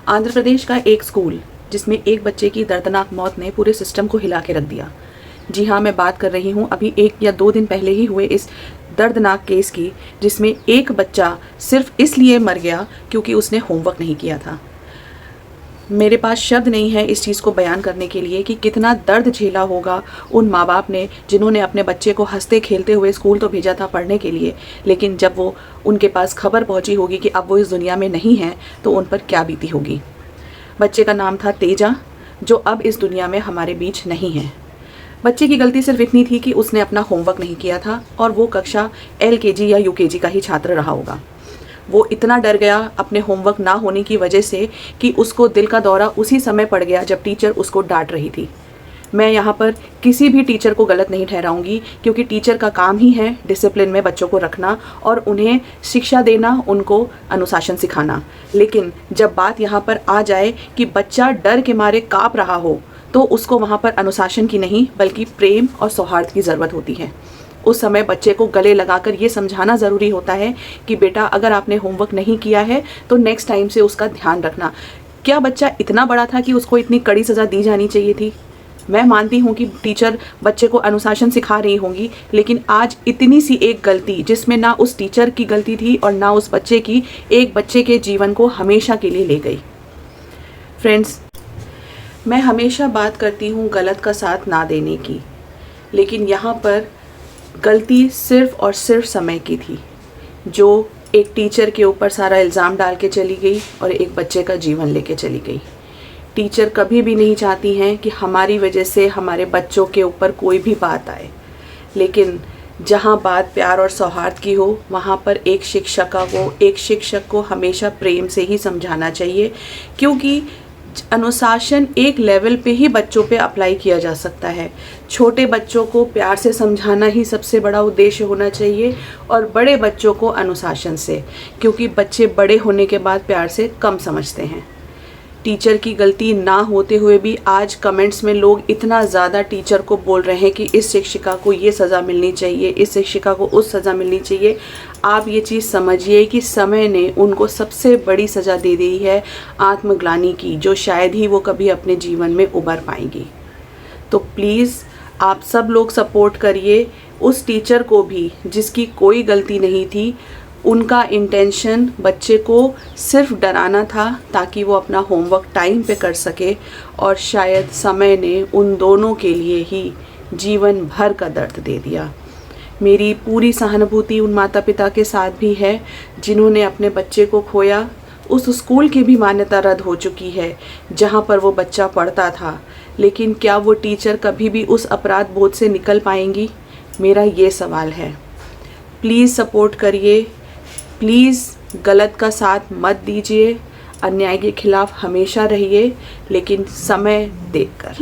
आंध्र प्रदेश का एक स्कूल जिसमें एक बच्चे की दर्दनाक मौत ने पूरे सिस्टम को हिला के रख दिया। जी हाँ, मैं बात कर रही हूँ अभी 1 या 2 दिन पहले ही हुए इस दर्दनाक केस की, जिसमें एक बच्चा सिर्फ इसलिए मर गया क्योंकि उसने होमवर्क नहीं किया था। मेरे पास शब्द नहीं है इस चीज़ को बयान करने के लिए कि कितना दर्द झेला होगा उन माँ बाप ने जिन्होंने अपने बच्चे को हंसते खेलते हुए स्कूल तो भेजा था पढ़ने के लिए, लेकिन जब वो उनके पास खबर पहुँची होगी कि अब वो इस दुनिया में नहीं है तो उन पर क्या बीती होगी। बच्चे का नाम था तेजा, जो अब इस दुनिया में हमारे बीच नहीं है। बच्चे की गलती सिर्फ इतनी थी कि उसने अपना होमवर्क नहीं किया था और वो कक्षा LKG या UKG का ही छात्र रहा होगा। वो इतना डर गया अपने होमवर्क ना होने की वजह से कि उसको दिल का दौरा उसी समय पड़ गया जब टीचर उसको डांट रही थी। मैं यहाँ पर किसी भी टीचर को गलत नहीं ठहराऊंगी, क्योंकि टीचर का काम ही है डिसिप्लिन में बच्चों को रखना और उन्हें शिक्षा देना, उनको अनुशासन सिखाना। लेकिन जब बात यहाँ पर आ जाए कि बच्चा डर के मारे काँप रहा हो, तो उसको वहाँ पर अनुशासन की नहीं बल्कि प्रेम और सौहार्द की ज़रूरत होती है। उस समय बच्चे को गले लगाकर ये समझाना ज़रूरी होता है कि बेटा, अगर आपने होमवर्क नहीं किया है तो नेक्स्ट टाइम से उसका ध्यान रखना। क्या बच्चा इतना बड़ा था कि उसको इतनी कड़ी सज़ा दी जानी चाहिए थी? मैं मानती हूँ कि टीचर बच्चे को अनुशासन सिखा रही होंगी, लेकिन आज इतनी सी एक गलती, जिसमें ना उस टीचर की गलती थी और ना उस बच्चे की, एक बच्चे के जीवन को हमेशा के लिए ले गई। फ्रेंड्स, मैं हमेशा बात करती हूँ गलत का साथ ना देने की, लेकिन यहाँ पर गलती सिर्फ और सिर्फ समय की थी, जो एक टीचर के ऊपर सारा इल्ज़ाम डाल के चली गई और एक बच्चे का जीवन लेके चली गई। टीचर कभी भी नहीं चाहती हैं कि हमारी वजह से हमारे बच्चों के ऊपर कोई भी बात आए, लेकिन जहाँ बात प्यार और सौहार्द की हो, वहाँ पर एक शिक्षक को हमेशा प्रेम से ही समझाना चाहिए, क्योंकि अनुशासन एक लेवल पे ही बच्चों पे अप्लाई किया जा सकता है। छोटे बच्चों को प्यार से समझाना ही सबसे बड़ा उद्देश्य होना चाहिए और बड़े बच्चों को अनुशासन से, क्योंकि बच्चे बड़े होने के बाद प्यार से कम समझते हैं। टीचर की गलती ना होते हुए भी आज कमेंट्स में लोग इतना ज़्यादा टीचर को बोल रहे हैं कि इस शिक्षिका को ये सज़ा मिलनी चाहिए, इस शिक्षिका को उस सज़ा मिलनी चाहिए। आप ये चीज़ समझिए कि समय ने उनको सबसे बड़ी सज़ा दे दी है आत्मग्लानि की, जो शायद ही वो कभी अपने जीवन में उबर पाएंगी। तो प्लीज़ आप सब लोग सपोर्ट करिए उस टीचर को भी जिसकी कोई गलती नहीं थी। उनका इंटेंशन बच्चे को सिर्फ डराना था ताकि वो अपना होमवर्क टाइम पे कर सके, और शायद समय ने उन दोनों के लिए ही जीवन भर का दर्द दे दिया। मेरी पूरी सहानुभूति उन माता पिता के साथ भी है जिन्होंने अपने बच्चे को खोया। उस स्कूल की भी मान्यता रद्द हो चुकी है जहाँ पर वो बच्चा पढ़ता था, लेकिन क्या वो टीचर कभी भी उस अपराध बोध से निकल पाएंगी? मेरा ये सवाल है। प्लीज़ सपोर्ट करिए, प्लीज़ गलत का साथ मत दीजिए, अन्याय के खिलाफ हमेशा रहिए, लेकिन समय देखकर।